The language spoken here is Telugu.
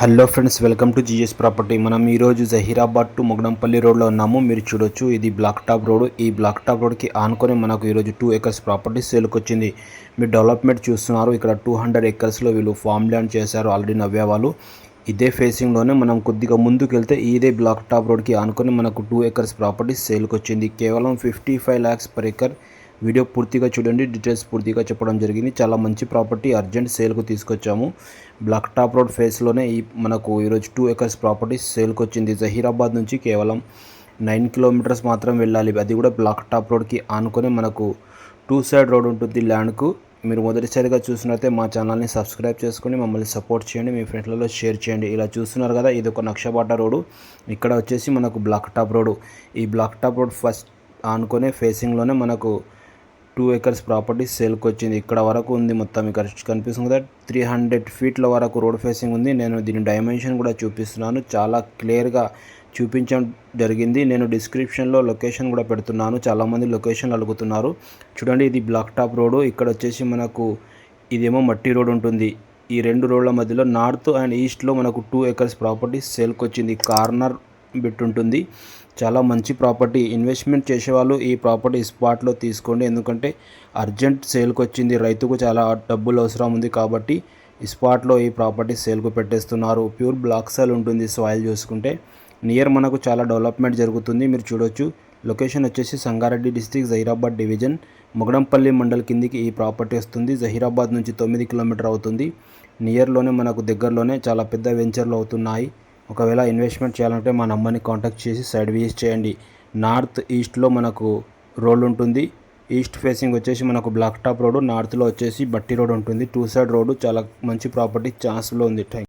Hello friends, welcome to GS property. మనం ఈరోజు జహీరాబాద్ టు మొగడంపల్లి రోడ్లో ఉన్నాము. మీరు చూడొచ్చు, ఇది బ్లాక్ టాప్ రోడ్. ఈ బ్లాక్ టాప్ రోడ్కి ఆనుకొని మనకు ఈరోజు 2 acres ప్రాపర్టీ సేల్కి వచ్చింది. మీరు డెవలప్మెంట్ చూస్తున్నారు. ఇక్కడ 200 acresలో వీళ్ళు ఫామ్ ల్యాండ్ చేశారు ఆల్రెడీ నవ్వే వాళ్ళు. ఇదే ఫేసింగ్లోనే మనం కొద్దిగా ముందుకు వెళ్తే ఇదే బ్లాక్ టాప్ రోడ్కి ఆనుకొని మనకు 2 acres ప్రాపర్టీ సేల్కి వచ్చింది. కేవలం 55 lakhs per acre. వీడియో పూర్తిగా చూడండి, డీటెయిల్స్ పూర్తిగా చెప్పడం జరిగింది. చాలా మంచి ప్రాపర్టీ అర్జెంట్ సేల్కు తీసుకొచ్చాము. బ్లాక్ టాప్ రోడ్ ఫేస్లోనే మనకు ఈరోజు 2 acres ప్రాపర్టీ సేల్కి వచ్చింది. జహీరాబాద్ నుంచి కేవలం 9 kilometers మాత్రం వెళ్ళాలి. అది కూడా బ్లాక్ టాప్ రోడ్కి ఆనుకొని మనకు 2 side రోడ్ ఉంటుంది ల్యాండ్కు. మీరు మొదటిసారిగా చూసినట్లయితే మా ఛానల్ని సబ్స్క్రైబ్ చేసుకొని మమ్మల్ని సపోర్ట్ చేయండి, మీ ఫ్రెండ్లలో షేర్ చేయండి. ఇలా చూస్తున్నారు కదా, ఇది ఒక నక్షబాట రోడ్డు. ఇక్కడ వచ్చేసి మనకు బ్లాక్ టాప్ రోడ్. ఈ బ్లాక్ టాప్ రోడ్ ఫస్ట్ ఆనుకునే ఫేసింగ్లోనే మనకు 2 acres ప్రాపర్టీ సేల్కి వచ్చింది. ఇక్కడ వరకు ఉంది మొత్తం. ఇక్కడ కనిపిస్తుంది కదా, 300 feet వరకు రోడ్ ఫేసింగ్ ఉంది. నేను దీని డైమెన్షన్ కూడా చూపిస్తున్నాను, చాలా క్లియర్గా చూపించడం జరిగింది. నేను డిస్క్రిప్షన్లో లొకేషన్ కూడా పెడుతున్నాను. చాలామంది లొకేషన్ అడుగుతున్నారు. చూడండి, ఇది బ్లాక్ టాప్ రోడ్. ఇక్కడ వచ్చేసి మనకు ఇదేమో మట్టి రోడ్ ఉంటుంది. ఈ 2 రోడ్ల మధ్యలో నార్త్ అండ్ ఈస్ట్లో మనకు 2 acres ప్రాపర్టీ సేల్కి వచ్చింది. కార్నర్ బిట్ ఉంటుంది. చాలా మంచి ప్రాపర్టీ. ఇన్వెస్ట్మెంట్ చేసేవాళ్ళు ఈ ప్రాపర్టీ స్పాట్లో తీసుకోండి, ఎందుకంటే అర్జెంట్ సేల్కి వచ్చింది. రైతుకు చాలా డబ్బులు అవసరం ఉంది కాబట్టి స్పాట్లో ఈ ప్రాపర్టీ సేల్కు పెట్టేస్తున్నారు. ప్యూర్ బ్లాక్ సాయిల్ ఉంటుంది. సాయిల్ చూసుకుంటే నియర్ మనకు చాలా డెవలప్మెంట్ జరుగుతుంది. మీరు చూడొచ్చు, లొకేషన్ వచ్చేసి సంగారెడ్డి డిస్ట్రిక్ట్, జహీరాబాద్ డివిజన్, మొగడంపల్లి మండల్ కిందికి ఈ ప్రాపర్టీ వస్తుంది. జహీరాబాద్ నుంచి 9 kilometers అవుతుంది. నియర్లోనే మనకు దగ్గరలోనే చాలా పెద్ద వెంచర్లు అవుతున్నాయి. ఒకవేళ ఇన్వెస్ట్మెంట్ చేయాలంటే మా నంబర్ని కాంటాక్ట్ చేసి సైడ్ విజిట్ చేయండి. నార్త్ ఈస్ట్లో మనకు రోడ్ ఉంటుంది. ఈస్ట్ ఫేసింగ్ వచ్చేసి మనకు బ్లాక్ టాప్ రోడ్, నార్త్లో వచ్చేసి బట్టి రోడ్ ఉంటుంది. 2 side రోడ్. చాలా మంచి ప్రాపర్టీ ఛాన్స్లో ఉంది. థ్యాంక్